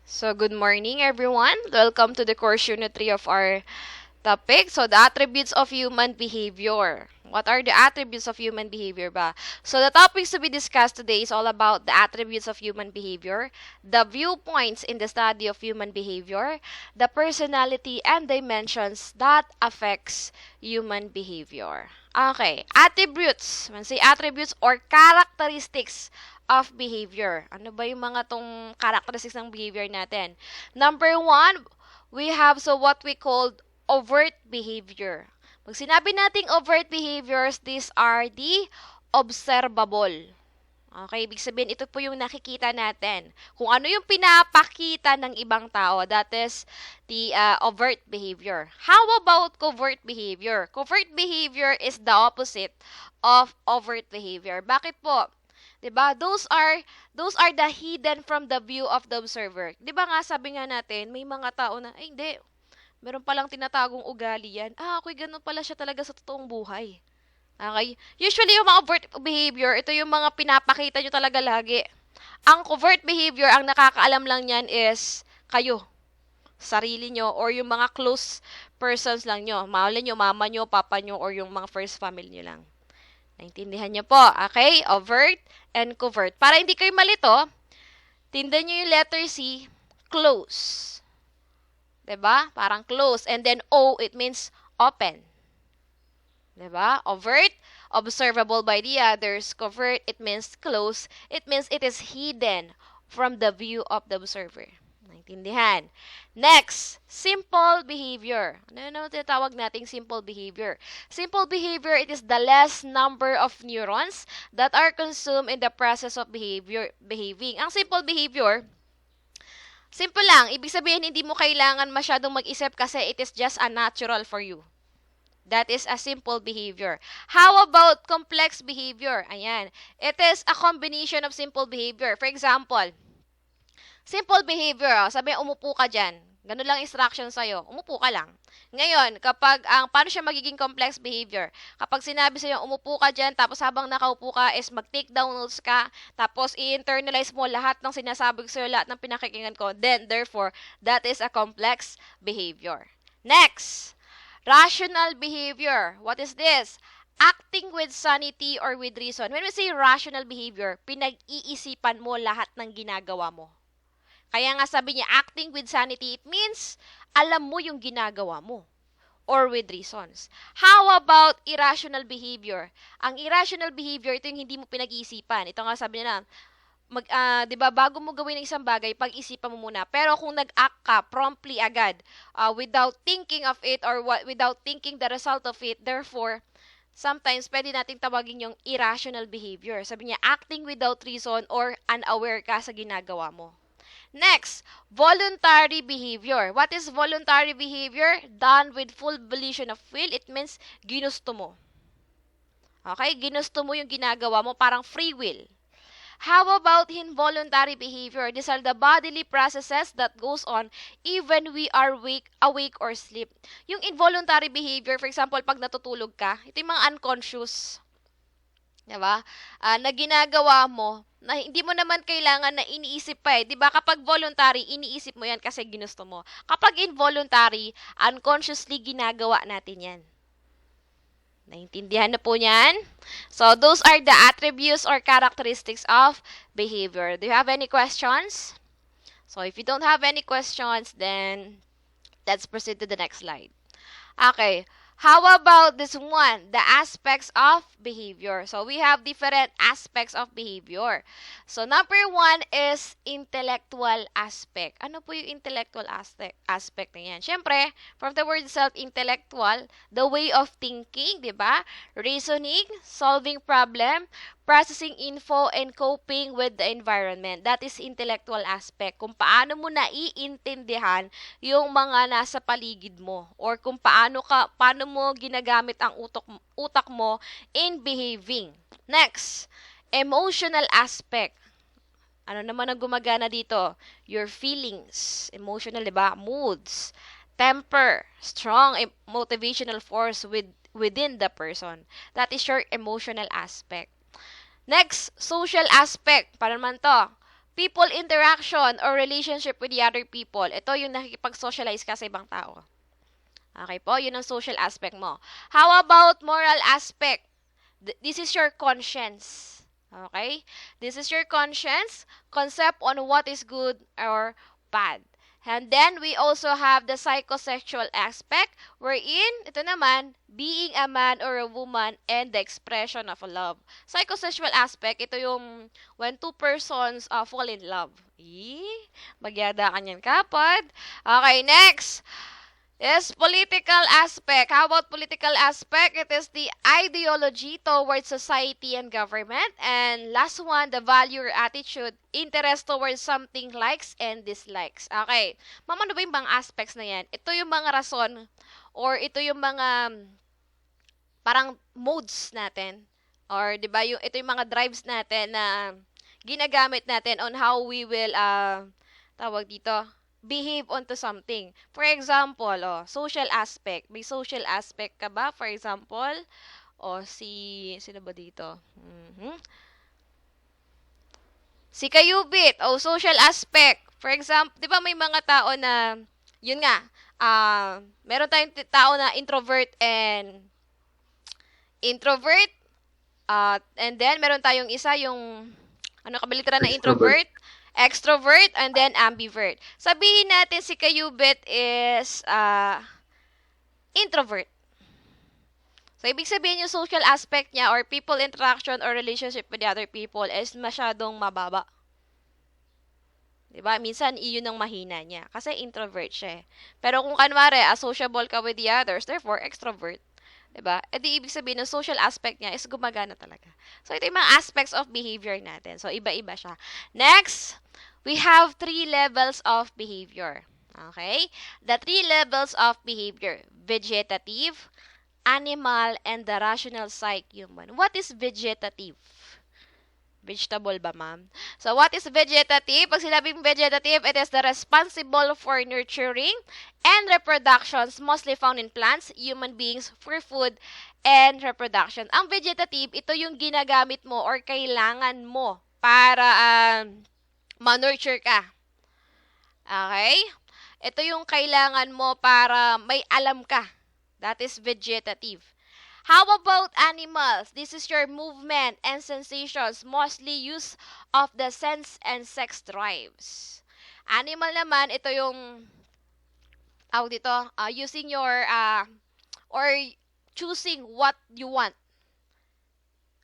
So, good morning everyone. Welcome to the course unit 3 of our topic. So, the attributes of human behavior. What are the attributes of human behavior ba? So, the topics to be discussed today is all about the attributes of human behavior, the viewpoints in the study of human behavior, the personality and dimensions that affects human behavior. Okay, attributes. When say attributes or characteristics of behavior. Ano ba yung mga tong characteristics ng behavior natin? Number one, we have what we call overt behavior. Pag sinabi nating overt behaviors, these are the observable. Okay, ibig sabihin, ito po yung nakikita natin. Kung ano yung pinapakita ng ibang tao, that is the overt behavior. How about covert behavior? Covert behavior is the opposite of overt behavior. Bakit po? 'Di ba? Those are the hidden from the view of the observer. 'Di ba nga sabi nga natin, may mga tao na ay hindi, meron palang tinatagong ugali yan. Okay, ganun pala siya talaga sa totoong buhay. Okay? Usually yung mga overt behavior, ito yung mga pinapakita nyo talaga lagi. Ang covert behavior, ang nakakaalam lang niyan is kayo, sarili nyo, or yung mga close persons lang nyo. Mahal nyo, mama nyo, papa nyo, or yung mga first family nyo lang. Naintindihan niyo po, okay? Overt and covert. Para hindi kayo malito, tindan niyo yung letter C, close. 'Di ba? Parang close. And then O, it means open. 'Di ba? Overt, observable by the others. Covert, it means close. It means it is hidden from the view of the observer. Naintindihan? Next, simple behavior. Ano tinatawag nating simple behavior? Simple behavior, it is the less number of neurons that are consumed in the process of behaving. Ang simple behavior, simple lang. Ibig sabihin, hindi mo kailangan masyadong mag-isip kasi it is just a natural for you. That is a simple behavior. How about complex behavior? Ayan. It is a combination of simple behavior. For example, simple behavior, sabi umupo ka dyan. Ganun lang instruction sa'yo. Umupo ka lang. Ngayon, paano siya magiging complex behavior? Kapag sinabi sa'yo, umupo ka dyan, tapos habang nakaupo ka is mag-take down notes ka, tapos i-internalize mo lahat ng sinasabi sa'yo, lahat ng pinakikinggan ko, then, therefore, that is a complex behavior. Next, rational behavior. What is this? Acting with sanity or with reason. When we say rational behavior, pinag-iisipan mo lahat ng ginagawa mo. Kaya nga sabi niya, acting with sanity, it means alam mo yung ginagawa mo. Or with reasons. How about irrational behavior? Ang irrational behavior, ito yung hindi mo pinag-iisipan. Ito nga sabi niya na, 'di ba, bago mo gawin ng isang bagay, pag-isipan mo muna. Pero kung nag-act ka promptly agad, without thinking of it or without thinking the result of it, therefore, sometimes pwede nating tawagin yung irrational behavior. Sabi niya, acting without reason or unaware ka sa ginagawa mo. Next, voluntary behavior. What is voluntary behavior? Done with full volition of will. It means ginusto mo. Okay? Ginusto mo yung ginagawa mo, parang free will. How about involuntary behavior? These are the bodily processes that goes on even we are awake or sleep. Yung involuntary behavior, for example, pag natutulog ka, ito yung mga unconscious. Diba? Na ginagawa mo, na hindi mo naman kailangan na iniisip pa eh. Diba? Kapag voluntary, iniisip mo yan kasi ginusto mo. Kapag involuntary, unconsciously ginagawa natin yan. Naintindihan na po niyan? So, those are the attributes or characteristics of behavior. Do you have any questions? So, if you don't have any questions, then let's proceed to the next slide. Okay. How about this one? The aspects of behavior. So, we have different aspects of behavior. So, number one is intellectual aspect. Ano po yung intellectual aspect na yan? Siyempre, from the word itself, intellectual, the way of thinking, di ba? Reasoning, solving problem, processing info, and coping with the environment. That is intellectual aspect. Kung paano mo naiintindihan yung mga nasa paligid mo or kung paano mo ginagamit ang utak mo in behaving. Next, emotional aspect. Ano naman ang gumagana dito? Your feelings, emotional, di ba? Moods, temper, strong motivational force within the person. That is your emotional aspect. Next, social aspect. Para naman to, people interaction or relationship with the other people. Ito yung nakikipag-socialize ka sa ibang tao. Okay po, yun ang social aspect mo. How about moral aspect? This is your conscience. Okay? This is your conscience, concept on what is good or bad. And then, we also have the psychosexual aspect, wherein, ito naman, being a man or a woman and the expression of love. Psychosexual aspect, ito yung when two persons fall in love. Magyada ka niyan, kapad. Okay, next is political aspect. How about political aspect? It is the ideology towards society and government. And last one, the value or attitude, interest towards something, likes and dislikes. Okay. Ma'am, ano ba yung mga aspects na yan? Ito yung mga rason or ito yung mga parang modes natin. Or, di ba, ito yung mga drives natin na ginagamit natin on how we will, tawag dito, behave onto something. For example, social aspect. May social aspect ka ba? For example, sino ba dito? Si Kayubit, social aspect. For example, di ba may mga tao na, yun nga, meron tayong tao na introvert, and then meron tayong isa yung, kabilitran na introvert, extrovert, and then ambivert. Sabihin natin si Kayubit is introvert. So, ibig sabihin yung social aspect niya or people interaction or relationship with the other people is masyadong mababa. Diba? Minsan, iyon ang mahina niya. Kasi introvert siya. Pero kung kanwari, sociable ka with the others, therefore, extrovert. Diba? E di ibig sabihin ng social aspect niya is gumagana talaga. So, ito yung mga aspects of behavior natin. So, iba-iba siya. Next, we have 3 levels of behavior. Okay? The 3 levels of behavior. Vegetative, animal, and the rational psych human. What is vegetative? Vegetable ba, ma'am? So, what is vegetative? Pag sinabing vegetative, it is the responsible for nurturing and reproductions mostly found in plants, human beings, for food and reproduction. Ang vegetative, ito yung ginagamit mo or kailangan mo para ma-nurture ka. Okay? Ito yung kailangan mo para may alam ka. That is vegetative. How about animals? This is your movement and sensations, mostly use of the sense and sex drives. Animal naman, ito yung using your or choosing what you want.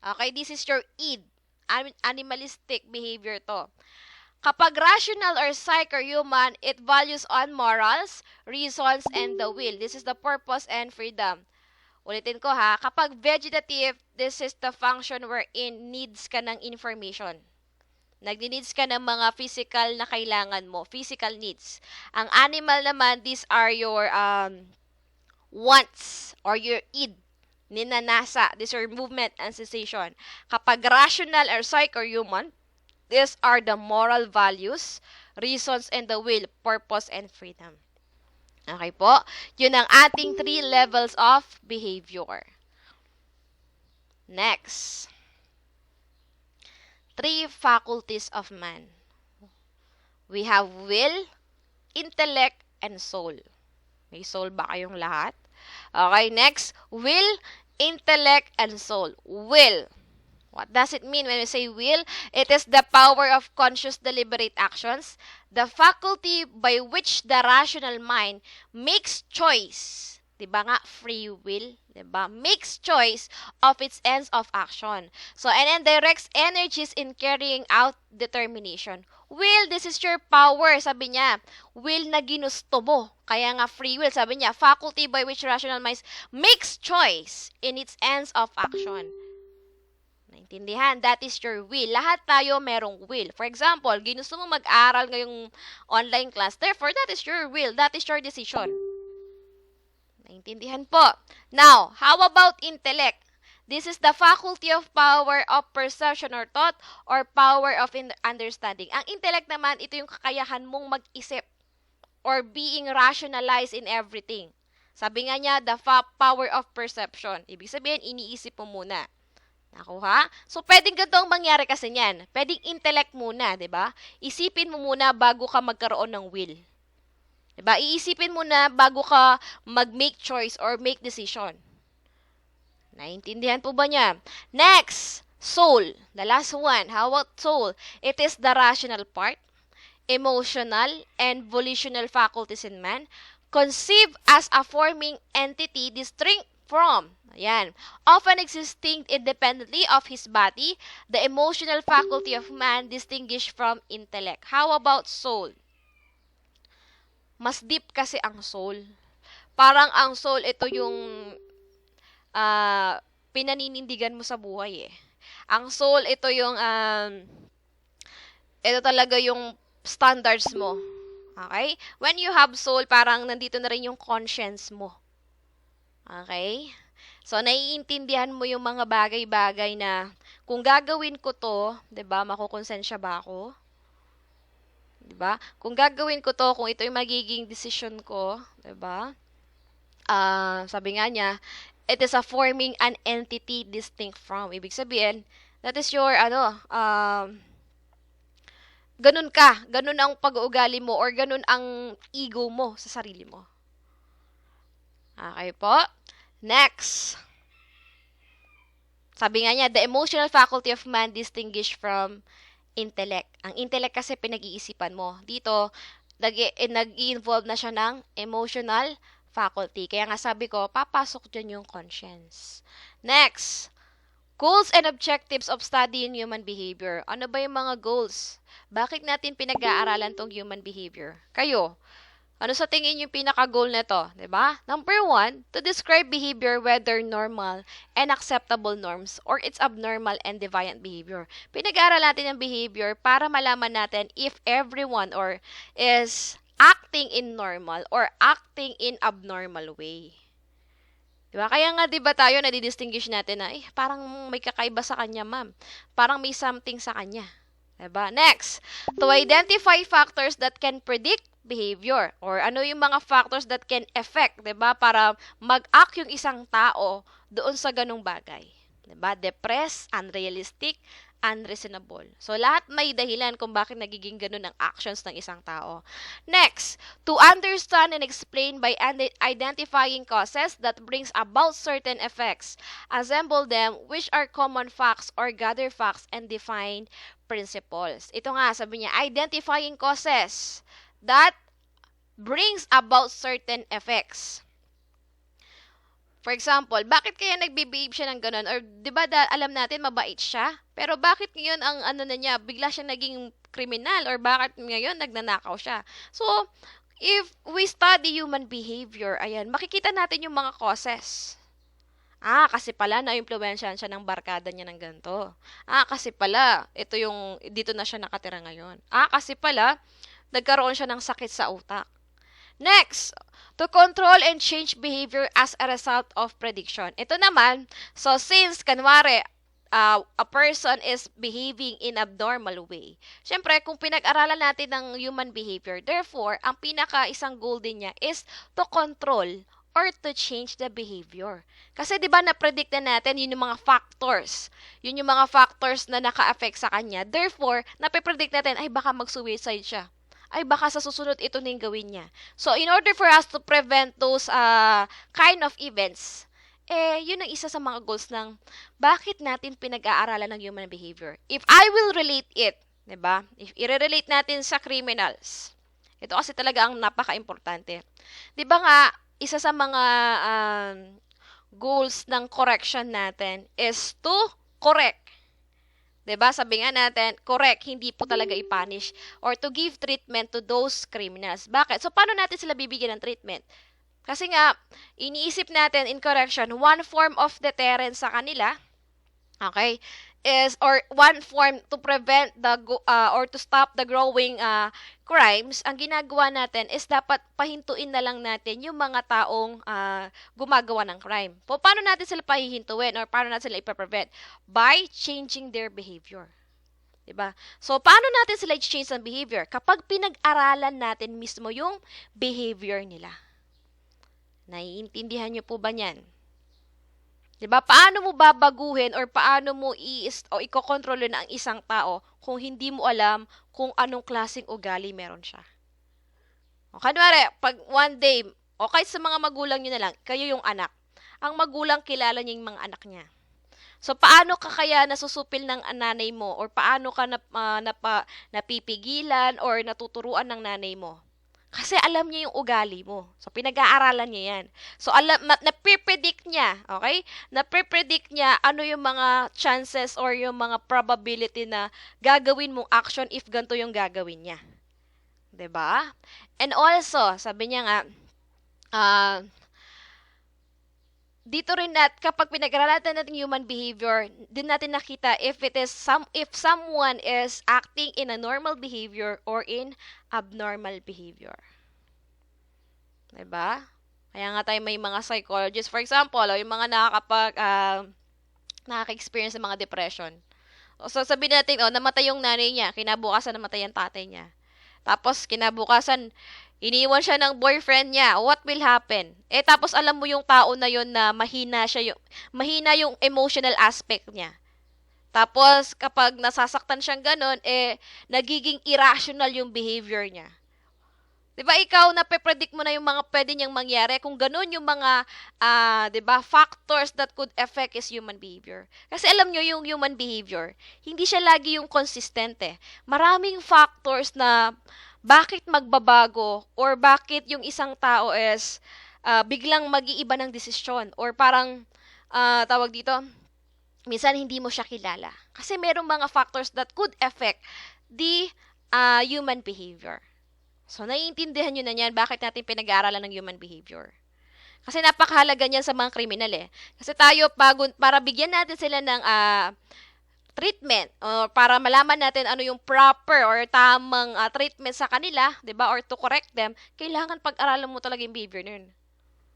Okay, this is your id. Animalistic behavior to. Kapag rational or psych or human, it values on morals, reasons, and the will. This is the purpose and freedom. Ulitin ko ha, kapag vegetative, this is the function wherein needs ka ng information. Nagdi-needs ka ng mga physical na kailangan mo, physical needs. Ang animal naman, these are your wants or your id, ninanasa. These are movement and sensation. Kapag rational or psych or human, these are the moral values, reasons, and the will, purpose, and freedom. Okay po? Yun ang ating 3 levels of behavior. Next. 3 faculties of man. We have will, intellect, and soul. May soul ba kayong lahat? Okay, next. Will, intellect, and soul. Will. What does it mean when we say will? It is the power of conscious deliberate actions, the faculty by which the rational mind makes choice. Diba nga, free will? Diba? Makes choice of its ends of action. So, and then directs energies in carrying out determination. Will, this is your power, sabi niya. Will na ginusto mo. Kaya nga free will, sabi niya, faculty by which rational mind makes choice in its ends of action. Naintindihan? That is your will. Lahat tayo merong will. For example, ginusto mo mag-aral ngayong online class. Therefore, that is your will. That is your decision. Naintindihan po. Now, how about intellect? This is the faculty of power of perception or thought or power of understanding. Ang intellect naman, ito yung kakayahan mong mag-isip or being rationalized in everything. Sabi nga niya, the power of perception. Ibig sabihin, iniisip mo muna. Nakuha? So, pwedeng ganito ang mangyari kasi niyan. Pwedeng intellect muna, di ba? Isipin mo muna bago ka magkaroon ng will. Di ba? Iisipin mo na bago ka mag-make choice or make decision. Naintindihan po ba niya? Next, soul. The last one. How about soul? It is the rational part, emotional, and volitional faculties in man, conceived as a forming entity distinct from, ayan, often existing independently of his body, the emotional faculty of man distinguished from intellect. How about soul? Mas deep kasi ang soul. Parang ang soul, ito yung pinaninindigan mo sa buhay eh. Ang soul, ito yung, ito talaga yung standards mo. Okay? When you have soul, parang nandito na rin yung conscience mo. Okay? So, naiintindihan mo yung mga bagay-bagay na kung gagawin ko to, 'di ba, makukonsensya ba ako? 'Di ba? Kung gagawin ko to, kung ito yung magiging decision ko, 'di ba? Sabi nga niya, it is a forming an entity distinct from. Ibig sabihin, that is your ganun ka, ganun ang pag-uugali mo or ganun ang ego mo sa sarili mo. Okay po? Next. Sabi nga niya, the emotional faculty of man distinguished from intellect. Ang intellect kasi pinag-iisipan mo. Dito, nag-i-involve na siya ng emotional faculty. Kaya nga sabi ko, papasok dyan yung conscience. Next. Goals and objectives of study in human behavior. Ano ba yung mga goals? Bakit natin pinag-aaralan tong human behavior? Kayo, ano sa tingin yung pinaka-goal nito? Diba? Number 1, to describe behavior whether normal and acceptable norms or its abnormal and deviant behavior. Pinag-aaral natin ang behavior para malaman natin if everyone or is acting in normal or acting in abnormal way. Diba? Kaya nga diba tayo nadidistinguish natin na parang may kakaiba sa kanya, ma'am. Parang may something sa kanya. Diba? Next, to identify factors that can predict behavior or ano yung mga factors that can affect, 'di ba, para mag-act yung isang tao doon sa ganung bagay. 'Di ba? Depressed, unrealistic, unreasonable. So lahat may dahilan kung bakit nagiging ganun ang actions ng isang tao. Next, to understand and explain by identifying causes that brings about certain effects, assemble them which are common facts or gather facts and define principles. Ito nga, sabi niya, identifying causes that brings about certain effects. For example, bakit kaya nagbe-behave siya ng ganun? Or 'di ba alam natin mabait siya? Pero bakit ngayon ang ano na niya, bigla siya naging kriminal or bakit ngayon nagnanakaw siya? So, if we study human behavior, ayan, makikita natin yung mga causes. Kasi pala na-impluwensyahan siya ng barkada niya ng ganito. Kasi pala, ito yung dito na siya nakatira ngayon. Kasi pala nagkaroon siya ng sakit sa utak. Next, to control and change behavior as a result of prediction. Ito naman, so since, kanwari, a person is behaving in abnormal way, syempre, kung pinag-aralan natin ng human behavior, therefore, ang pinaka-isang goal din niya is to control or to change the behavior. Kasi 'di ba na-predict na natin yun yung mga factors. Yun yung mga factors na naka-affect sa kanya. Therefore, nape-predict natin ay baka mag-suicide siya. Ay baka sa susunod ito na yung gawin niya. So, in order for us to prevent those kind of events, yun ang isa sa mga goals ng bakit natin pinag-aaralan ng human behavior. If I will relate it, 'di ba? If i-relate natin sa criminals, ito kasi talaga ang napaka-importante. 'Di ba nga, isa sa mga goals ng correction natin is to correct. 'Di ba? Sabi nga natin, correct, hindi po talaga i-punish or to give treatment to those criminals. Bakit? So, paano natin sila bibigyan ng treatment? Kasi nga, iniisip natin in correction, one form of deterrence sa kanila, okay, is, or one form to prevent or to stop the growing crimes, ang ginagawa natin is dapat pahintuin na lang natin yung mga taong gumagawa ng crime. Paano natin sila pahihintuin or paano natin sila ipaprevent? By changing their behavior. Diba? So, paano natin sila i-change ang behavior? Kapag pinag-aralan natin mismo yung behavior nila. Naiintindihan niyo po ba niyan? 'Di ba? Paano mo babaguhin or paano mo ikokontrol na ang isang tao kung hindi mo alam kung anong klaseng ugali meron siya? O kunwari, pag one day, o kahit sa mga magulang niyo na lang, kayo yung anak. Ang magulang kilala niya yung mga anak niya. So, paano ka kaya nasusupil ng nanay mo or paano ka napipigilan or natuturuan ng nanay mo? Kasi alam niya yung ugali mo. So, pinag-aaralan niya yan. So, napipredict niya, okay? Napipredict niya ano yung mga chances or yung mga probability na gagawin mong action if ganito yung gagawin niya. 'Di ba? And also, sabi niya nga, dito rin kapag pinag-aralan natin human behavior, din natin nakita if someone is acting in a normal behavior or in abnormal behavior. 'Di ba? Kaya nga tayo may mga psychologists, for example, yung mga nakaka-experience ng mga depression. So sabihin natin, namatay yung nanay niya, kinabukasan namatay ang tatay niya. Tapos, kinabukasan, iniwan siya ng boyfriend niya. What will happen? Tapos alam mo yung tao na yon na mahina yung emotional aspect niya. Tapos, kapag nasasaktan siyang ganon, nagiging irrational yung behavior niya. Diba, ikaw, nape-predict mo na yung mga pwede niyang mangyari. Kung ganon yung mga, diba, factors that could affect his human behavior. Kasi alam nyo, yung human behavior, hindi siya lagi yung consistent eh. Maraming factors na bakit magbabago or bakit yung isang tao is biglang mag-iiba ng desisyon or parang, tawag dito, minsan hindi mo siya kilala. Kasi merong mga factors that could affect the human behavior. So, naiintindihan nyo na yan bakit natin pinag-aaralan ng human behavior. Kasi napakahalaga niyan sa mga kriminal eh. Kasi tayo, para bigyan natin sila ng treatment or para malaman natin ano yung proper or tamang treatment sa kanila, 'di ba? Or to correct them, kailangan pag-aralan mo talaga yung behavior nun.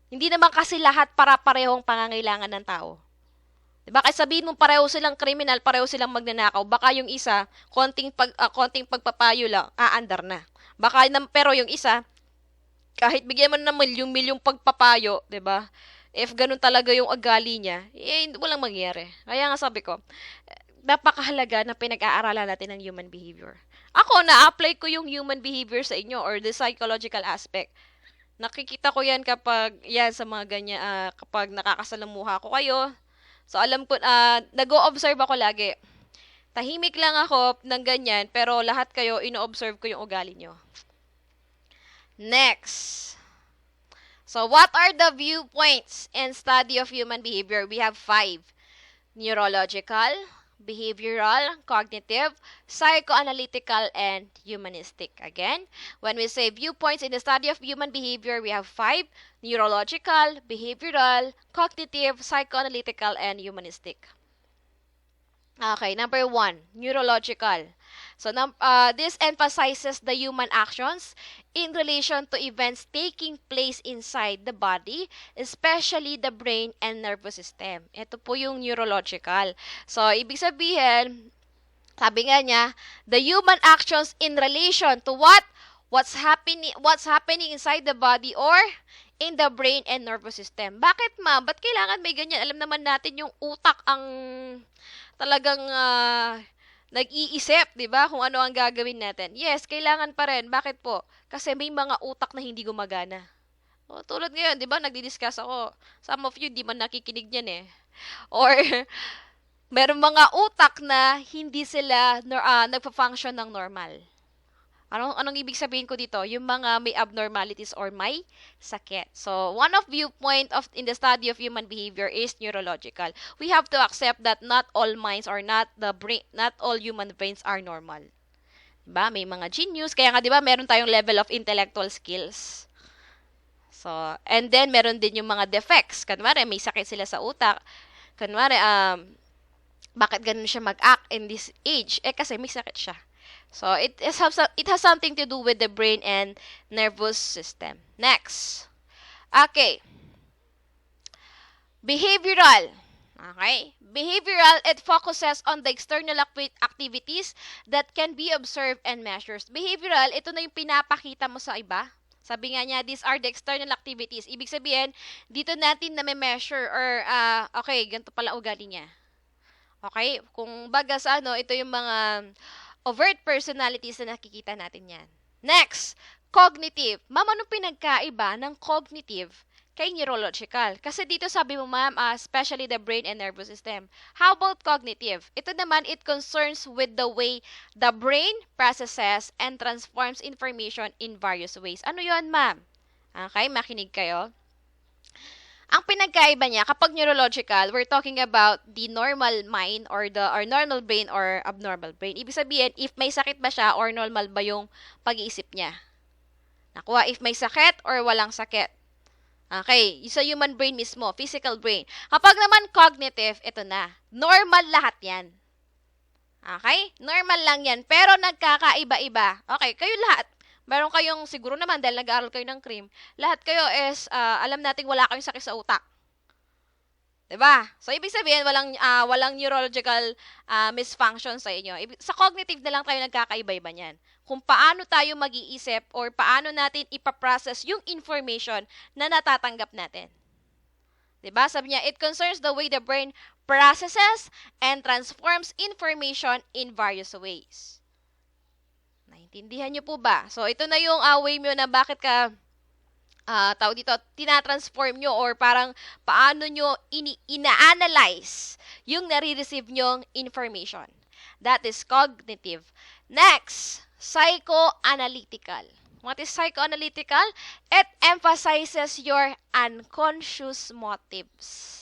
Hindi naman kasi lahat para-parehong pangangailangan ng tao. 'Di ba? Kasi sabihin mo pareho silang kriminal, pareho silang magnanakaw, baka yung isa konting pagpapayo lang, aandar na. Pero yung isa, kahit bigyan mo na ng milyong pagpapayo, 'di ba? If ganun talaga yung ugali niya, walang mangyayari. Kaya nga sabi ko, napakahalaga na pinag-aaralan natin ng human behavior. Ako, na-apply ko yung human behavior sa inyo or the psychological aspect. Nakikita ko yan kapag, sa mga ganyan, kapag nakakasalamuha ko kayo. So, alam ko, nag-o-observe ako lagi. Tahimik lang ako ng ganyan, pero lahat kayo, ino-observe ko yung ugali nyo. Next. So, what are the viewpoints in study of human behavior? We have 5. Neurological, behavioral, cognitive, psychoanalytical, and humanistic. Again, when we say viewpoints in the study of human behavior, we have 5. Neurological, behavioral, cognitive, psychoanalytical, and humanistic. Okay, number 1, neurological. So, this emphasizes the human actions in relation to events taking place inside the body, especially the brain and nervous system. Ito po yung neurological. So, ibig sabihin, sabi nga niya, the human actions in relation to what's happening inside the body or in the brain and nervous system. Bakit Ba't kailangan may ganyan? Alam naman natin yung utak ang talagang nag-iisip, 'di ba? Kung ano ang gagawin natin. Yes, kailangan pa rin. Bakit po? Kasi may mga utak na hindi gumagana. Tulad ngayon, 'di ba? Nagdi-discuss ako. Some of you di man nakikinig niyan eh. Or meron mga utak na hindi sila nagfa-function ng normal. Anong ibig sabihin ko dito? Yung mga may abnormalities or may sakit. So, one of viewpoint in the study of human behavior is neurological. We have to accept that not all minds or not all human brains are normal. Diba? May mga genius. Kaya nga, diba, meron tayong level of intellectual skills. So, and then, meron din yung mga defects. Kunwari, may sakit sila sa utak. Kunwari, bakit ganun siya mag-act in this age? Kasi may sakit siya. So, it has something to do with the brain and nervous system. Next. Okay. Behavioral. Okay? Behavioral, it focuses on the external activities that can be observed and measured. Behavioral, ito na yung pinapakita mo sa iba, Sabi nga niya, these are the external activities. Ibig sabihin, dito natin na measure or, okay, ganito pala ugali niya. Okay? Kung baga sa ano, ito yung mga overt personalities na nakikita natin yan. Next, cognitive. Ma'am, anong pinagkaiba ng cognitive kay neurological? Kasi dito sabi mo, ma'am, especially the brain and nervous system. How about cognitive? Ito naman, it concerns with the way the brain processes and transforms information in various ways. Ano yon, ma'am? Okay, makinig kayo. Ang pinagkaiba niya, kapag neurological, we're talking about the normal mind or normal brain or abnormal brain. Ibig sabihin, if may sakit ba siya or normal ba yung pag-iisip niya. Nakuha, if may sakit or walang sakit. Okay, sa human brain mismo, physical brain. Kapag naman cognitive, ito na. Normal lahat yan. Okay? Normal lang yan. Pero nagkakaiba-iba. Okay, kayo lahat. Meron kayong, siguro naman, dahil nag-aaral kayo ng CRIM, lahat kayo is, alam nating wala kayong sakit sa utak. 'Di ba? So, ibig sabihin, walang neurological misfunction sa inyo. Sa cognitive na lang tayo nagkakaiba-iba niyan. Kung paano tayo mag-iisip or paano natin ipaprocess yung information na natatanggap natin. 'Di ba? Sabi niya, it concerns the way the brain processes and transforms information in various ways. Naintindihan niyo po ba? So, ito na yung way mo na bakit ka, tawag dito, tinatransform nyo or parang paano nyo ina-analyze yung nare-receive nyong information. That is cognitive. Next, psychoanalytical. What is psychoanalytical? It emphasizes your unconscious motives.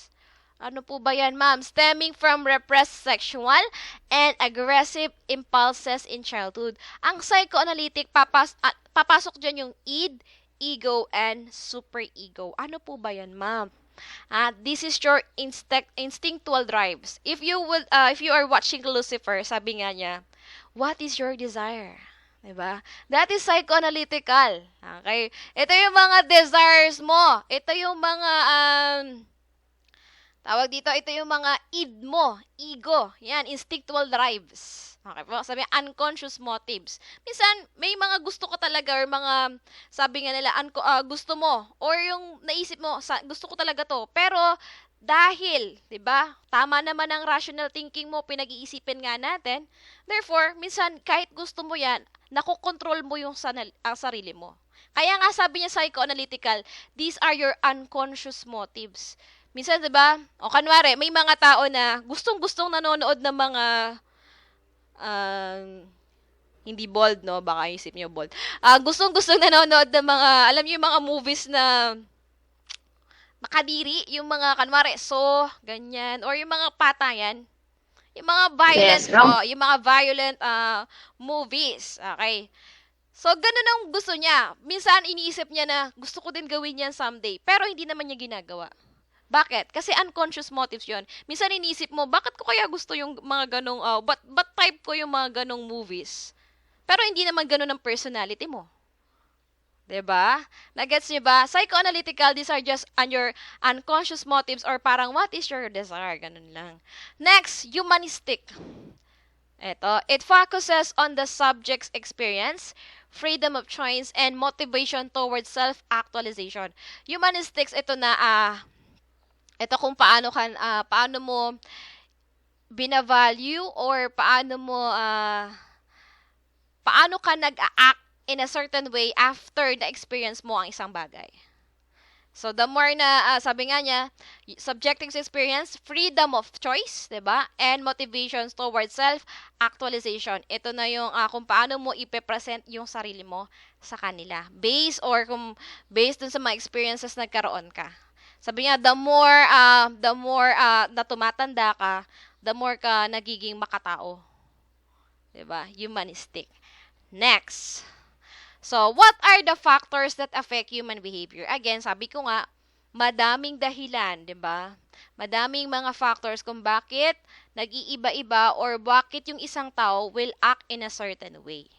Ano po ba yan, ma'am? Stemming from repressed sexual and aggressive impulses in childhood. Ang psychoanalytic, papasok dyan yung id, ego, and superego. Ano po ba yan, ma'am? This is your instinctual drives. If you are watching Lucifer, sabi nga niya, what is your desire? Diba? That is psychoanalytical. Okay? Ito yung mga desires mo. Ito yung mga, tawag dito, ito yung mga id mo, ego. Yan, instinctual drives. Okay po, sabi unconscious motives. Minsan, may mga gusto ko talaga or mga, sabi nga nila, gusto mo or yung naisip mo, gusto ko talaga to. Pero, dahil, 'di ba? Tama naman ang rational thinking mo, pinag-iisipin nga natin. Therefore, minsan kahit gusto mo 'yan, nakokontrol mo yung sarili mo. Kaya nga sabi niya psychoanalytical, these are your unconscious motives. Minsan, 'di ba? O kanwari, may mga tao na gustong-gustong nanonood ng mga hindi bold, no? Baka isip niyo bold. Gustong-gustong nanonood ng mga, alam niyo yung mga movies na makadiri, yung mga kanwari, ganyan, or yung mga patayan, yung mga violent, Yes, yung mga violent movies. Okay. So, ganun ang gusto niya. Minsan, iniisip niya na gusto ko din gawin yan someday, pero hindi naman niya ginagawa. Bakit? Kasi unconscious motives yon. Minsan iniisip mo, bakit ko kaya gusto yung mga ganong, ba't type ko yung mga ganong movies? Pero hindi naman ganon ang personality mo. 'Di ba? Nagets niyo ba? Psychoanalytical, these are just on your unconscious motives or parang what is your desire? Ganun lang. Next, humanistic. Ito, it focuses on the subject's experience, freedom of choice, and motivation towards self-actualization. Humanistics, ito na, ito kung paano mo binavalue or paano ka nag-act in a certain way after na-experience mo ang isang bagay. So, the more na, sabi nga niya, subjective experience, freedom of choice, 'di ba? And motivations towards self-actualization. Ito na yung kung paano mo ipe-present yung sarili mo sa kanila. Based dun sa mga experiences nagkaroon ka. Sabi niya, the more na tumatanda ka, the more ka nagiging makatao. 'Di ba? Humanistic. Next. So, what are the factors that affect human behavior? Again, sabi ko nga, madaming dahilan, 'di ba? Madaming mga factors kung bakit nag-iiba-iba or bakit yung isang tao will act in a certain way.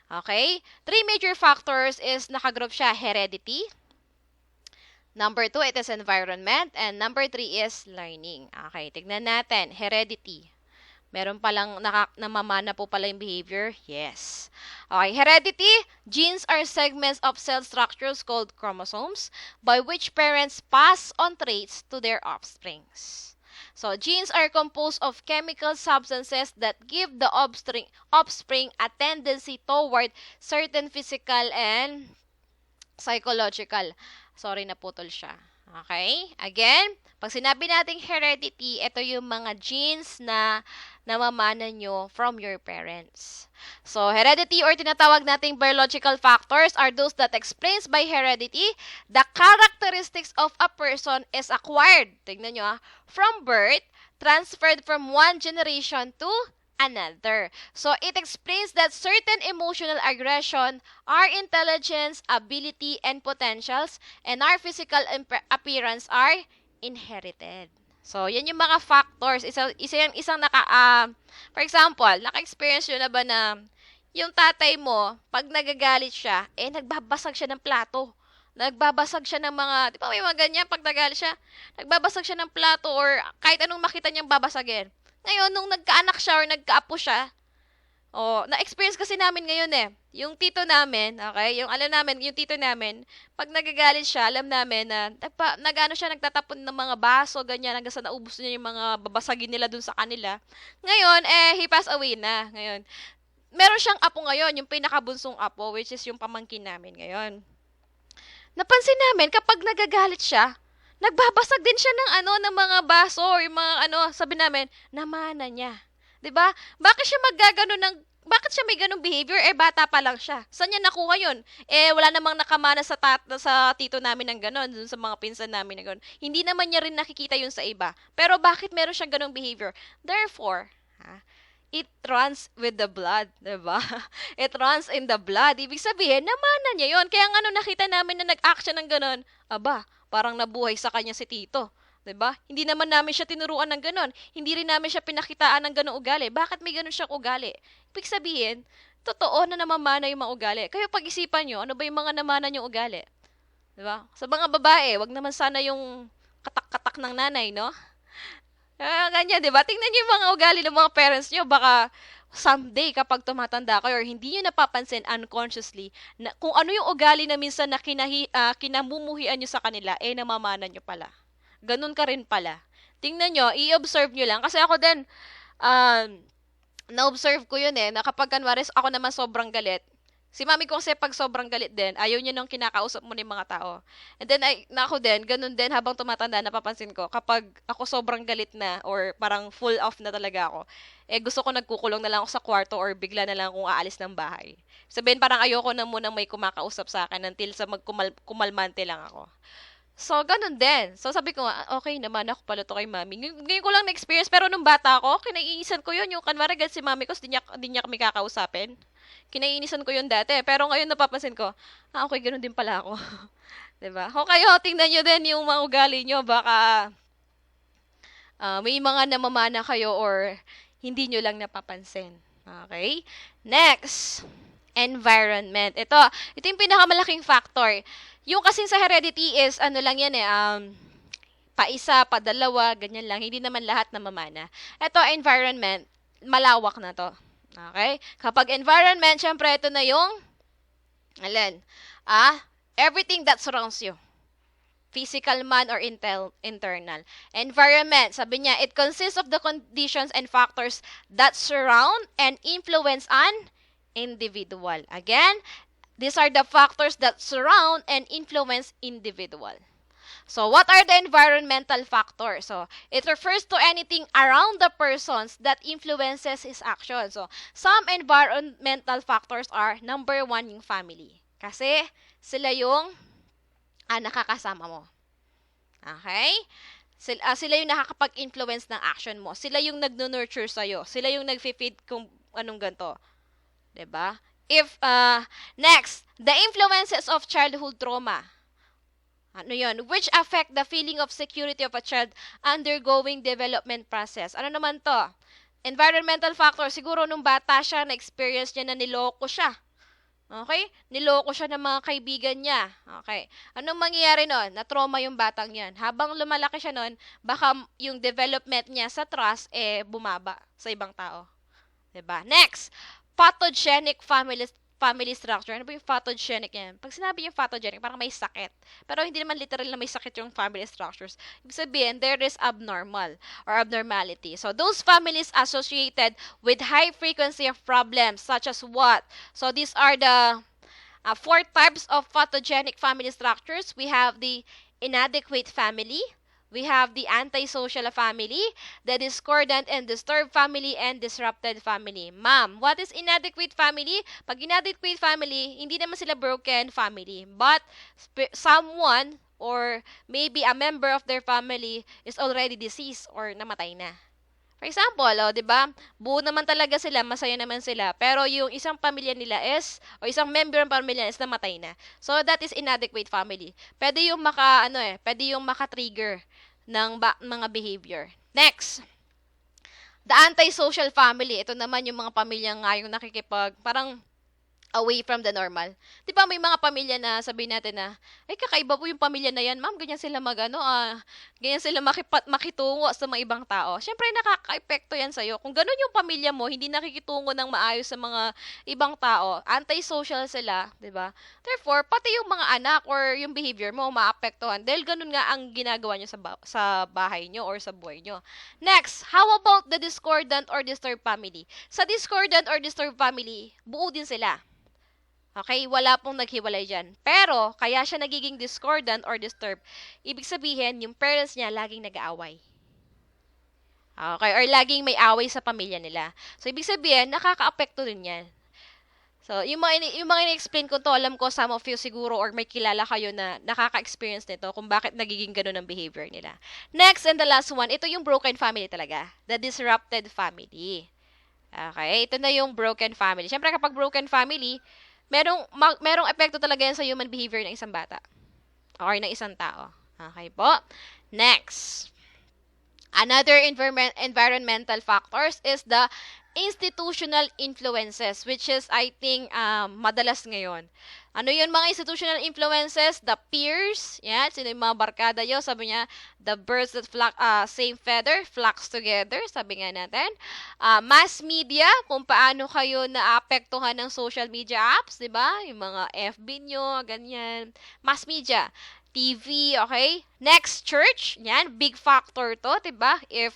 Okay? 3 major factors is nakagroup siya, heredity. Number 2, it is environment. And number 3 is learning. Okay, tignan natin. Heredity. Meron palang namamana po pala yung behavior? Yes. Okay, heredity. Genes are segments of cell structures called chromosomes by which parents pass on traits to their offsprings. So, genes are composed of chemical substances that give the offspring a tendency toward certain physical and psychological. Sorry, naputol siya. Okay? Again, pag sinabi nating heredity, ito yung mga genes na namamana nyo from your parents. So, heredity or tinatawag nating biological factors are those that explains by heredity the characteristics of a person is acquired, tignan nyo from birth, transferred from one generation to another. So, it explains that certain emotional aggression, our intelligence, ability, and potentials, and our physical appearance are inherited. So, yan yung mga factors. Isang for example, naka-experience yun na ba na yung tatay mo, pag nagagalit siya, nagbabasag siya ng plato. Nagbabasag siya ng mga, di ba may mga ganyan, pag nagalit siya, nagbabasag siya ng plato or kahit anong makita niyang babasagin. Ngayon, nung nagkaanak siya or nagkaapo siya, na-experience kasi namin ngayon yung tito namin, okay, yung alam namin, yung tito namin, pag nagagalit siya, alam namin na, nagtatapon ng mga baso, ganyan, hanggang sa naubos niya yung mga babasagin nila dun sa kanila. Ngayon, he passed away na. Ngayon, meron siyang apo ngayon, yung pinakabunsong apo, which is yung pamangkin namin ngayon. Napansin namin, kapag nagagalit siya, nagbabasag din siya ng mga baso or yung mga sabi namin, namana niya. 'Di ba? Bakit siya may ganung behavior? Bata pa lang siya. Saan niya nakuha 'yun? Wala namang nakamana sa tito namin ng ganon, dun sa mga pinsan namin ng ganon. Hindi naman niya rin nakikita 'yun sa iba. Pero bakit meron siyang ganung behavior? Therefore, it runs with the blood, 'di ba? It runs in the blood. Ibig sabihin, namana niya 'yon. Kaya nga nakita namin na nag-action ng ganon, parang nabuhay sa kanya si tito. 'Di ba? Hindi naman namin siya tinuruan ng ganon. Hindi rin namin siya pinakitaan ng ganong ugali. Bakit may ganon siyang ugali? Ibig sabihin, totoo na namamana yung mga ugali. Kayo pag-isipan nyo, ano ba yung mga namana yung ugali? 'Di ba? Sa mga babae, wag naman sana yung katak-katak ng nanay, no? Ganyan, di ba? Tingnan niyo yung mga ugali ng mga parents niyo. Baka someday, kapag tumatanda kayo or hindi niyo napapansin unconsciously, na kung ano yung ugali na minsan na kinamumuhian niyo sa kanila, namamana niyo pala. Ganun ka rin pala. Tingnan niyo, i-observe niyo lang. Kasi ako din, na-observe ko yun na kapag kanwari ako naman sobrang galit, si mami ko kasi pag sobrang galit din, ayaw niya nung kinakausap mo ng mga tao. And then, ako din, ganun din, habang tumatanda, napapansin ko, kapag ako sobrang galit na, or parang full off na talaga ako, gusto ko nagkukulong na lang ako sa kwarto, or bigla na lang akong aalis ng bahay. Sabihin, parang ayoko na munang may kumakausap sa akin until sa kumalmante lang ako. So, ganun din. So, sabi ko, okay naman ako pala to kay mami. Ngayon ko lang na-experience, pero nung bata ako, kinaiinisan ko yun, yung kanwari si mami ko, di niya kami kakausapin. Kinaiinisan ko yun dati. Pero ngayon napapansin ko, okay, ganun din pala ako. 'Di ba? O kayo, tingnan nyo din yung mga ugali nyo. Baka may mga namamana kayo or hindi nyo lang napapansin. Okay? Next, environment. Ito yung pinakamalaking factor. Yung kasi sa heredity is, lang yan pa-isa, pa-dalawa, ganyan lang. Hindi naman lahat namamana. Ito, environment. Malawak na to. Okay? Kapag environment, syempre, ito na yung, everything that surrounds you. Physical man or internal. Environment, sabi niya, it consists of the conditions and factors that surround and influence an individual. Again, these are the factors that surround and influence individual. So, what are the environmental factors? So, it refers to anything around the persons that influences his action. So, some environmental factors are, number 1, yung family. Kasi, sila yung nakakasama mo. Okay? Sila yung nakakapag-influence ng action mo. Sila yung nag-nurture sa'yo. Sila yung nag-feed kung anong ganito. 'Di ba? Next, the influences of childhood trauma. Ano yun? Which affect the feeling of security of a child undergoing development process. Ano naman to? Environmental factor. Siguro nung bata siya, na-experience niya na niloko siya Okay? Niloko siya ng mga kaibigan niya. Okay. Anong mangyayari nun? Na-trauma yung batang yan. Habang lumalaki siya nun, baka yung development niya sa trust, bumaba sa ibang tao. Diba? Next, pathogenic family structure. Ano ba yung pathogenic yan? Pag sinabi yung pathogenic, parang may sakit. Pero hindi naman literal na may sakit yung family structures. Ibig sabihin, there is abnormal or abnormality. So, those families associated with high frequency of problems such as what? So, these are the four types of pathogenic family structures. We have the inadequate family, we have the antisocial family, the discordant and disturbed family, and disrupted family. Ma'am, what is inadequate family? Pag inadequate family, hindi naman sila broken family, but someone or maybe a member of their family is already deceased or namatay na. For example, 'di ba? Buo naman talaga sila, masaya naman sila, pero yung isang pamilya nila is o isang member ng pamilya is namatay na. So that is inadequate family. Pwede yung pwede yung maka-trigger ng mga behavior. Next, the antisocial family. Ito naman yung mga pamilya nga yung parang away from the normal. 'Di ba may mga pamilya na sabihin natin na, ay kakaiba po yung pamilya na yan, ma'am, ganyan sila ganyan sila makitungo sa mga ibang tao. Syempre nakakaepekto yan sa iyo. Kung ganun yung pamilya mo, hindi nakikitungo ng maayos sa mga ibang tao, antisocial sila, 'di ba? Therefore, pati yung mga anak or yung behavior mo maapektuhan dahil ganun nga ang ginagawa niyo sa bahay niyo or sa buhay niyo. Next, how about the discordant or disturbed family? Sa discordant or disturbed family, buo din sila. Okay, wala pong naghiwalay dyan. Pero, kaya siya nagiging discordant or disturbed. Ibig sabihin, yung parents niya laging nag-aaway. Okay, or laging may away sa pamilya nila. So, ibig sabihin, nakaka-apekto din yan. So, yung mga ini-explain ko to, alam ko some of you siguro or may kilala kayo na nakaka-experience nito kung bakit nagiging ganun ang behavior nila. Next and the last one, ito yung broken family talaga. The disrupted family. Okay, ito na yung broken family. Siyempre, kapag broken family, merong epekto talaga yan sa human behavior ng isang bata or ng isang tao. Okay po? Next. Another environmental factors is the institutional influences, which is, I think, madalas ngayon. Ano yun mga institutional influences? The peers, yan, sino yung mga barkada yun? Sabi niya, the birds that flock, same feather, flocks together, sabi nga natin. Mass media, kung paano kayo naapektuhan ng social media apps, di ba? Yung mga FB nyo, ganyan. Mass media. TV, okay? Next, church, yan, big factor to, di ba? If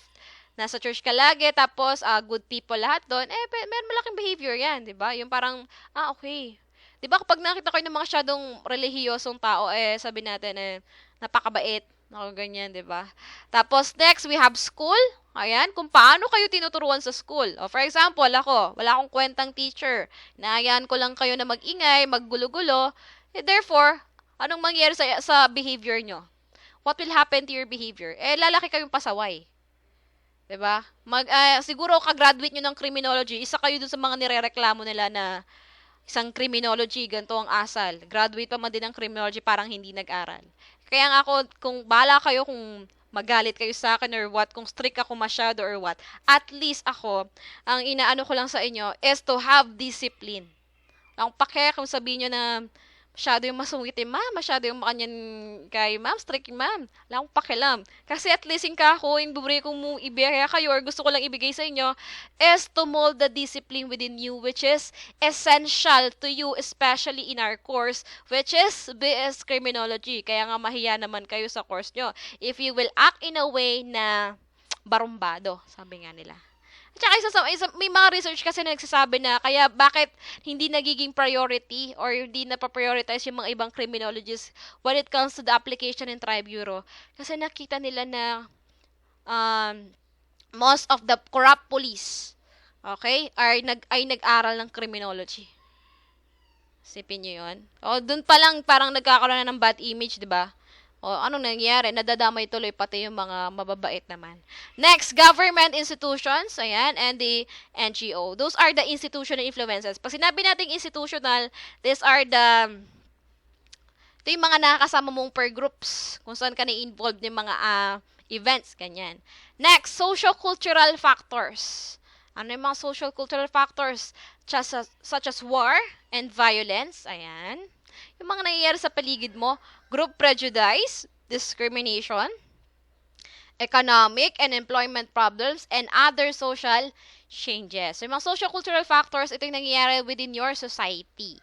nasa church ka lagi, tapos good people lahat doon, meron malaking behavior yan, di ba? Yung parang, okay. Di ba kapag nakita kayo ng mga masyadong relihiyosong tao, sabi natin, napakabait, ako ganyan, di ba? Tapos next, we have school. Ayan, kung paano kayo tinuturuan sa school. O, for example, ako, wala akong kwentang teacher. Inaayaan ko lang kayo na mag-ingay, maggulo-gulo. Therefore, anong mangyayari sa behavior nyo? What will happen to your behavior? Lalaki kayong pasaway. 'Di ba? Siguro ka-graduate nyo ng criminology, isa kayo dun sa mga nirereklamo nila na isang criminology, ganito ang asal. Graduate pa man din ng criminology, parang hindi nag-aral. Kaya nga ako, kung bahala kayo kung magalit kayo sa akin or what, kung strict ako masyado or what, at least ako, ang inaano ko lang sa inyo is to have discipline. Ang pake kung sabihin nyo na masyado yung masungit ma'am, masyado yung makanyan kay ma'am, strict ma'am. Wala akong pakialam. Kasi at least yung buburi kong mong ibigay kayo or gusto ko lang ibigay sa inyo is to mold the discipline within you, which is essential to you, especially in our course, which is BS Criminology. Kaya nga mahiya naman kayo sa course nyo. If you will act in a way na barumbado, sabi nga nila. Tsaka may mga research kasi na nagsasabi na kaya bakit hindi nagiging priority or hindi na pa-prioritize yung mga ibang criminologists when it comes to the application in Tribe Bureau. Kasi nakita nila na most of the corrupt police, okay, ay nag-aral ng criminology. Sipin nyo yun. O, dun pa lang parang nagkakaroon na ng bad image, di ba? O, anong nangyayari? Nadadamay tuloy pati yung mga mababait naman. Next, government institutions, ayan, and the NGO. Those are the institutional influences. Pag sinabi natin institutional, ito yung mga nakakasama mong per groups, kung saan ka na-involved ng mga events, ganyan. Next, social-cultural factors. Ano yung mga social-cultural factors? Such as war, and violence, ayan. Yung mga nangyayari sa paligid mo, group prejudice, discrimination, economic and employment problems, and other social changes. So, yung mga social-cultural factors, ito yung nangyayari within your society.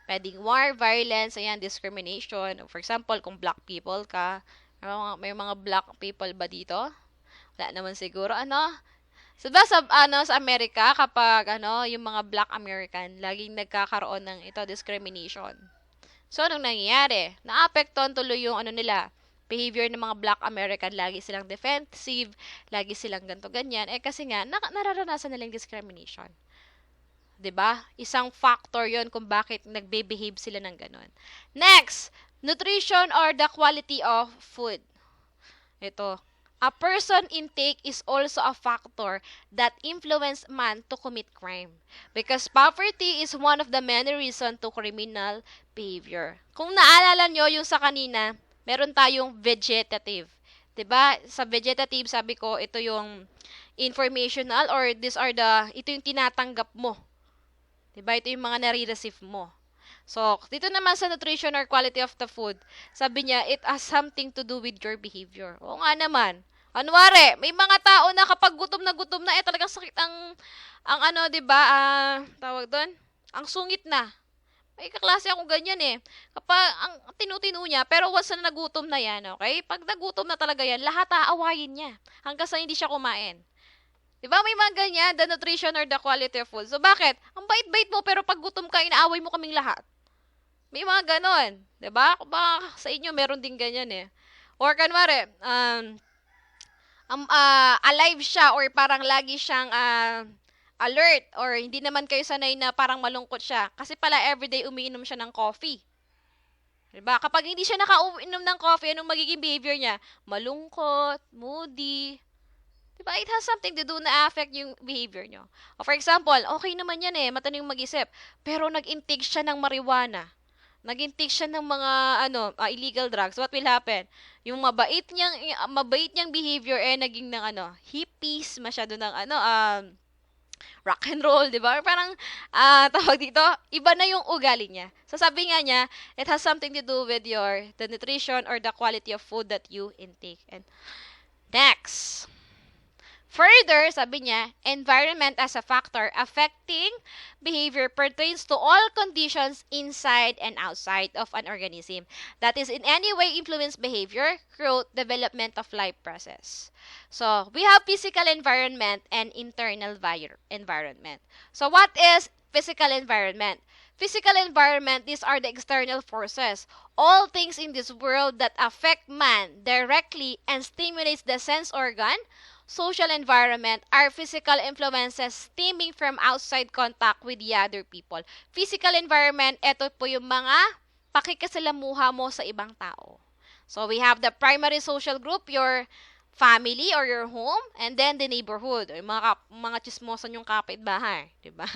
Pwedeng war, violence, ayan, discrimination. For example, kung black people ka, may mga black people ba dito? Wala naman siguro, ano? So, ba sa Amerika, kapag, yung mga black American, laging nagkakaroon ng discrimination. So, anong nangyayari? Naapektuhan tuloy yung, nila, behavior ng mga black American. Lagi silang defensive, lagi silang ganto ganyan. Kasi nga, nararanasan nilang discrimination. 'Di ba? Isang factor 'yon kung bakit nagbe-behave sila ng ganun. Next, nutrition or the quality of food. Ito, a person intake is also a factor that influence man to commit crime because poverty is one of the many reasons to criminal behavior. Kung naalala nyo yung sa kanina, meron tayong vegetative. 'Di ba? Sa vegetative, sabi ko, ito yung informational or ito yung tinatanggap mo. Diba? Ito yung mga nare-receive mo. So, dito naman sa nutrition or quality of the food, sabi niya, it has something to do with your behavior. Oo nga naman. Anwari, may mga tao na kapag gutom na, talagang sakit ang diba, tawag doon, ang sungit na. May kaklase akong ganyan eh. Kapag, ang tinutino niya, pero once na nagutom na yan, okay? Pag nagutom na talaga yan, lahat aawayin niya. Hanggang sa hindi siya kumain. Diba may mga ganyan, the nutrition or the quality of food. So, bakit? Ang bait-bait mo, pero pag gutom ka, inaaway mo kaming lahat. May mga ganon. Diba? Baka sa inyo, meron din ganyan eh. Or, kanwari, alive siya or parang lagi siyang alert or hindi naman kayo sanay na parang malungkot siya. Kasi pala, everyday umiinom siya ng coffee. Diba? Kapag hindi siya nakauinom ng coffee, anong magiging behavior niya? Malungkot, moody. Diba? It has something to do na affect yung behavior nyo. O for example, okay naman yan eh, matanong mag-isip. Pero nag-intake siya ng marijuana. Nag-intake siya ng mga illegal drugs. What will happen? Yung mabait niyang behavior naging ng hippies, masyado ng rock and roll, di ba? Parang tawag dito, iba na yung ugali niya. So sabi nga niya, it has something to do with the nutrition or the quality of food that you intake. And next, further, sabi niya, environment as a factor affecting behavior pertains to all conditions inside and outside of an organism that is in any way influence behavior, growth, development of life process. So, we have physical environment and internal environment. So, what is physical environment? Physical environment, these are the external forces. All things in this world that affect man directly and stimulates the sense organ, social environment are physical influences stemming from outside contact with the other people. Physical environment, ito po yung mga pakikisalamuha mo sa ibang tao. So, we have the primary social group, your family or your home, and then the neighborhood, or mga chismosan yung kapitbahay, diba?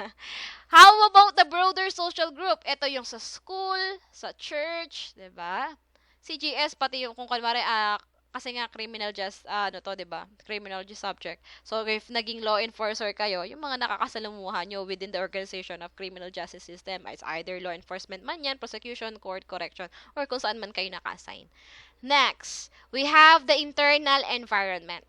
How about the broader social group? Ito yung sa school, sa church, diba? CGS, pati yung kung kunwari, kasi nga criminal justice, diba? Criminal justice subject. So, if naging law enforcer kayo, yung mga nakakasalamuha nyo within the organization of criminal justice system, it's either law enforcement man yan, prosecution, court, correction, or kung saan man kayo naka-assign. Next, we have the internal environment.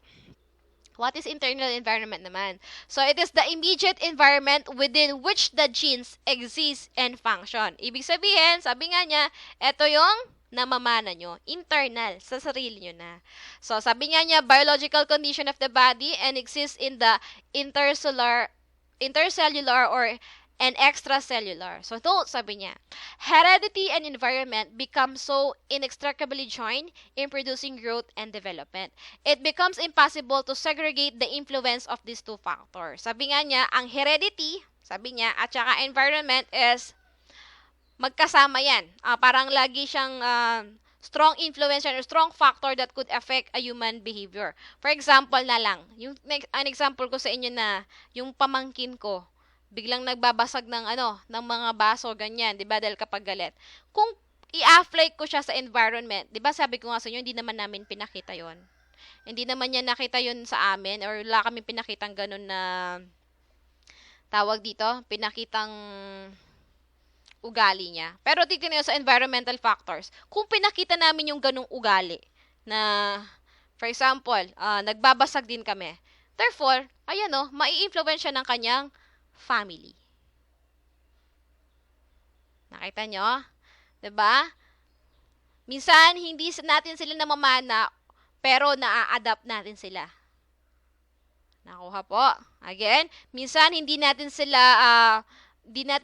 What is internal environment naman? So, it is the immediate environment within which the genes exist and function. Ibig sabihin, sabi nga niya, ito yung namamana nyo. Internal. Sa sarili nyo na. So, sabi nga niya, biological condition of the body and exists in the intercellular or and extracellular. So, note, sabi niya, heredity and environment become so inextricably joined in producing growth and development. It becomes impossible to segregate the influence of these two factors. Sabi nga niya, ang heredity, sabi niya, at saka environment is magkasama yan. Parang lagi siyang strong influence or strong factor that could affect a human behavior. For example na lang, an example ko sa inyo na yung pamangkin ko, biglang nagbabasag ng ng mga baso, ganyan, 'di ba? Dahil kapag galit. Kung i-apply ko siya sa environment, 'di ba? Sabi ko nga sa inyo, hindi naman namin pinakita 'yon. Hindi naman niya nakita 'yon sa amin or wala kami pinakitang ganun na tawag dito, pinakitang ugali niya. Pero tignan niyo sa environmental factors. Kung pinakita namin yung ganung ugali na, for example, nagbabasag din kami. Therefore, ayan o, mai-influence siya ng kanyang family. Nakita nyo? 'Di ba? Minsan, hindi natin sila namamana, pero naa-adapt natin sila. Nakuha po. Again, minsan hindi natin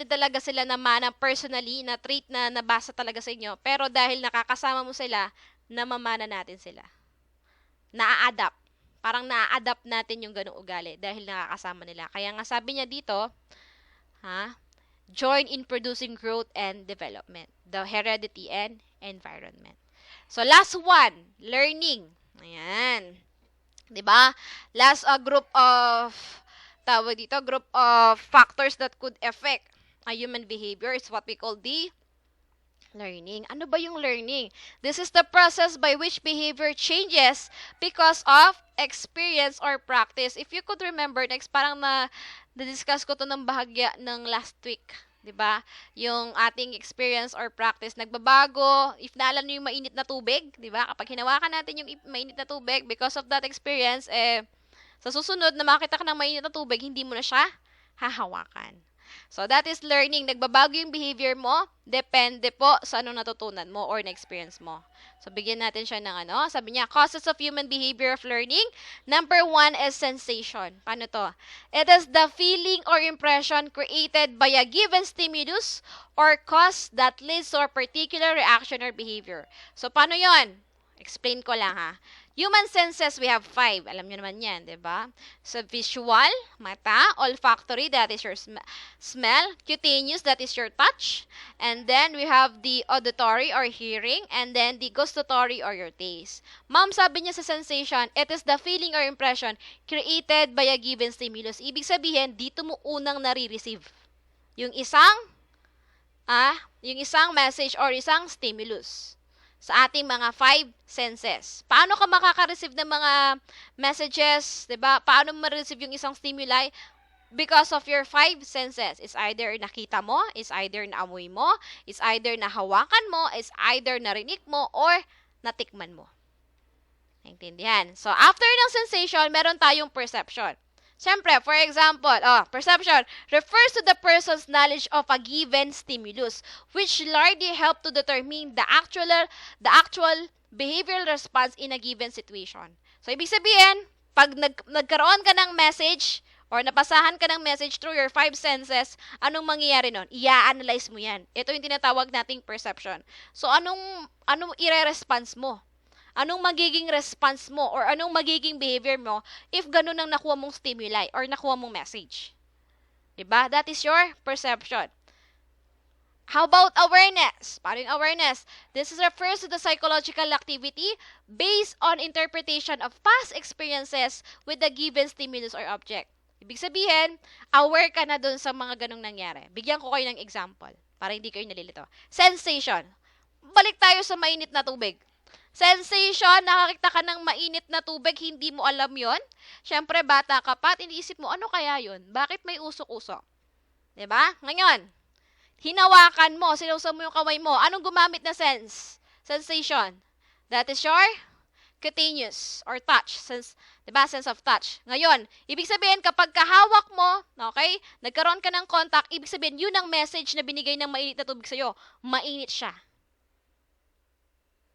talaga sila namana personally, na trait na nabasa talaga sa inyo, pero dahil nakakasama mo sila, namamana natin sila. Naa-adapt. Parang naa-adapt natin yung ganung ugali dahil nakakasama nila. Kaya nga sabi niya dito, join in producing growth and development, the heredity and environment. So, last one, learning. Ayan. 'Di ba? Last group of factors that could affect a human behavior is what we call the learning. Ano ba yung learning? This is the process by which behavior changes because of experience or practice. If you could remember, next parang na-discuss ko to ng bahagya ng last week. 'Di ba? Yung ating experience or practice nagbabago. If naalala niyo yung mainit na tubig, 'di ba? Kapag hinawakan natin yung mainit na tubig, because of that experience, sa susunod na makita ka ng mainit na tubig, hindi mo na siya hahawakan. So, that is learning. Nagbabago yung behavior mo, depende po sa anong natutunan mo or na-experience mo. So, bigyan natin siya ng sabi niya, causes of human behavior of learning. Number 1 is sensation. Paano to? It is the feeling or impression created by a given stimulus or cause that leads to a particular reaction or behavior. So, paano yon? Explain ko lang ha. Human senses, we have 5. Alam niyo naman yan, di ba? So, visual, mata. Olfactory, that is your smell. Cutaneous, that is your touch. And then, we have the auditory or hearing. And then, the gustatory or your taste. Ma'am, sabi niya sa sensation, it is the feeling or impression created by a given stimulus. Ibig sabihin, dito mo unang nare-receive yung isang message or isang stimulus sa ating mga 5 senses. Paano ka makaka-receive ng mga messages, 'di ba? Paano mo ma-receive yung isang stimuli? Because of your 5 senses. It's either nakita mo, it's either naamoy mo, it's either nahawakan mo, it's either narinig mo, or natikman mo. Naintindihan? So, after ng sensation, meron tayong perception. Siyempre, for example, perception refers to the person's knowledge of a given stimulus, which largely help to determine the actual behavioral response in a given situation. So, ibig sabihin, pag nagkaroon ka ng message or nabasahan ka ng message through your 5 senses, anong mangyayari nun? I-analyze mo yan. Ito yung tinatawag nating perception. So, anong i-response mo? Anong magiging response mo or anong magiging behavior mo if ganun ang nakuha mong stimuli or nakuha mong message? Diba? That is your perception. How about awareness? Paano yung awareness? This refers to the psychological activity based on interpretation of past experiences with the given stimulus or object. Ibig sabihin, aware ka na dun sa mga ganung nangyari. Bigyan ko kayo ng example para hindi kayo nalilito. Sensation. Balik tayo sa mainit na tubig. Sensation, nakakita ka ng mainit na tubig, hindi mo alam yon. Siyempre, bata ka pa at iniisip mo, ano kaya yon? Bakit may usok-usok? Diba? Ngayon, hinawakan mo, sinusam mo yung kamay mo. Anong gumamit na sensation? That is your cutaneous or touch. Diba? Sense of touch. Ngayon, ibig sabihin, kapag kahawak mo, okay, nagkaroon ka ng contact, ibig sabihin, yun ang message na binigay ng mainit na tubig sa'yo. Mainit siya.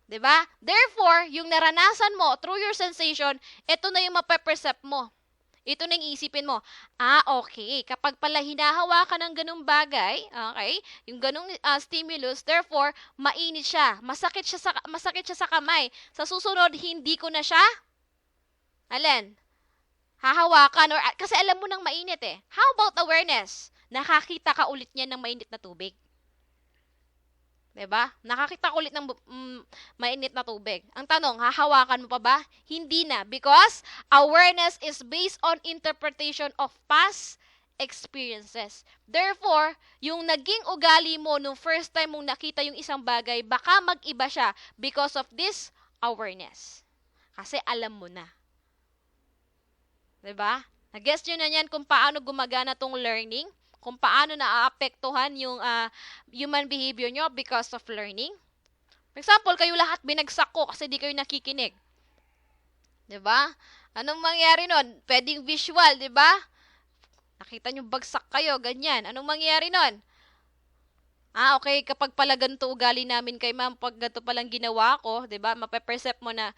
Diba? Therefore, yung naranasan mo through your sensation, ito na yung mape-perceive mo. Ito na yung isipin mo. Okay. Kapag pala hinahawakan ng ganung bagay, okay, yung ganung stimulus, therefore, mainit siya. Masakit siya sa kamay. Sa susunod, hindi ko na siya, hahawakan. Kasi alam mo nang mainit eh. How about awareness? Nakakita ka ulit niya ng mainit na tubig. Diba? Nakakita ko ulit ng mainit na tubig. Ang tanong, hahawakan mo pa ba? Hindi na. Because awareness is based on interpretation of past experiences. Therefore, yung naging ugali mo nung first time mong nakita yung isang bagay, baka mag-iba siya because of this awareness. Kasi alam mo na. Diba? Nag-guess nyo na yan kung paano gumagana tong learning? kung paano naaapektuhan yung human behavior nyo because of learning. For example, kayo lahat binagsak ko kasi di kayo nakikinig. 'Di ba? Anong mangyari nun? Pwedeng visual, 'di ba? Nakita nyo bagsak kayo, ganyan. Anong mangyari nun? Okay, kapag pala ganito ugali namin kay ma'am, pag ganito palang ginawa ko, 'di ba? Mape-perceive mo na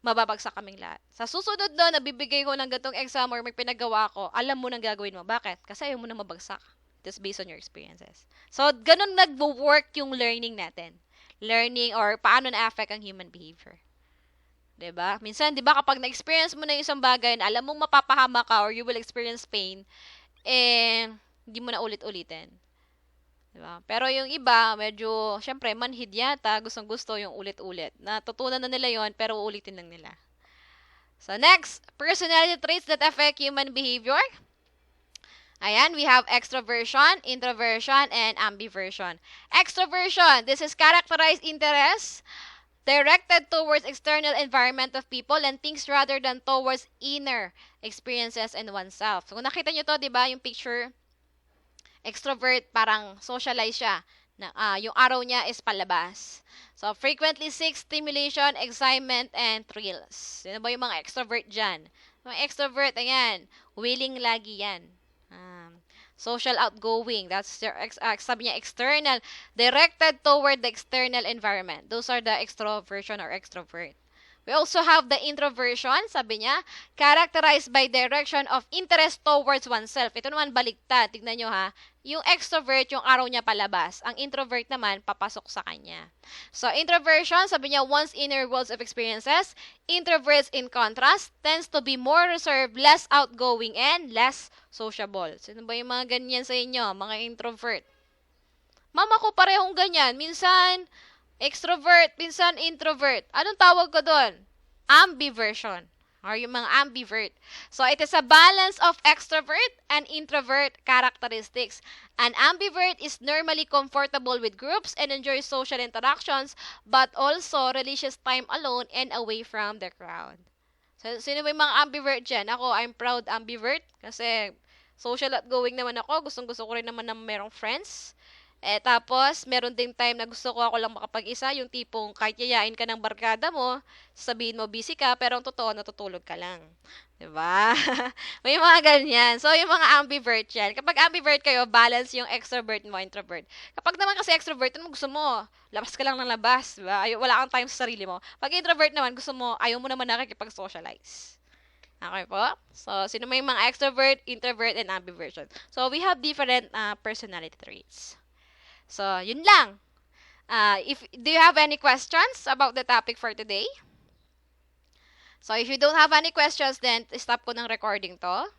mababagsak kaming lahat. Sa susunod doon, nabibigay ko ng gantong exam or may pinagawa ko, alam mo nang gagawin mo. Bakit? Kasi ayaw mo na mabagsak. That's based on your experiences. So, ganun nagwo-work yung learning natin. Learning or paano na-affect ang human behavior. 'Di ba? Minsan, 'di ba, kapag na-experience mo na yung isang bagay na alam mong mapapahama ka or you will experience pain, hindi mo na ulit-ulitin. 'Di ba? Pero yung iba, medyo, syempre, manhid yata, gustong-gusto yung ulit-ulit. Natutunan na nila yon pero uulitin lang nila. So, next, personality traits that affect human behavior. Ayan, we have extroversion, introversion, and ambiversion. Extroversion, this is characterized interest directed towards external environment of people and things rather than towards inner experiences and oneself. So, kung nakita nyo to, di ba, yung picture, extrovert, parang socialize siya. Yung araw niya is palabas. So, frequently seeks stimulation, excitement, and thrills. Sino ba yung mga extrovert dyan? Mga extrovert, ayan, willing lagi yan. Social outgoing, that's sabi niya, external, directed toward the external environment. Those are the extroversion or extrovert. We also have the introversion, sabi niya, characterized by direction of interest towards oneself. Ito naman baliktad, tignan nyo ha. Yung extrovert, yung araw niya palabas. Ang introvert naman, papasok sa kanya. So, introversion, sabi niya, one's inner worlds of experiences. Introverts, in contrast, tends to be more reserved, less outgoing, and less sociable. Sino ba yung mga ganyan sa inyo? Mga introvert. Mama ko parehong ganyan. Minsan, extrovert, minsan introvert. Anong tawag ko doon? Ambiversion. Or yung mga ambivert. So, it is a balance of extrovert and introvert characteristics. An ambivert is normally comfortable with groups and enjoys social interactions, but also religious time alone and away from the crowd. So, sino ba yung mga ambivert dyan? Ako, I'm proud ambivert kasi social outgoing naman ako. Gustong-gusto ko rin naman na merong friends. Tapos, meron ding time na gusto ko ako lang makapag-isa, yung tipong kahit yayain ka ng barkada mo, sabihin mo busy ka, pero ang totoo, natutulog ka lang. Diba? May mga ganyan. So, yung mga ambivert yan. Kapag ambivert kayo, balance yung extrovert mo, introvert. Kapag naman kasi extrovert, ano gusto mo? Labas ka lang ng labas. Diba? Wala kang time sa sarili mo. Pag introvert naman, gusto mo, ayaw mo naman nakikipag-socialize. Okay po? So, sino may mga extrovert, introvert, and ambiversion? So, we have different personality traits. So, yun lang. Do you have any questions about the topic for today? So, if you don't have any questions, then stop ko ng recording to.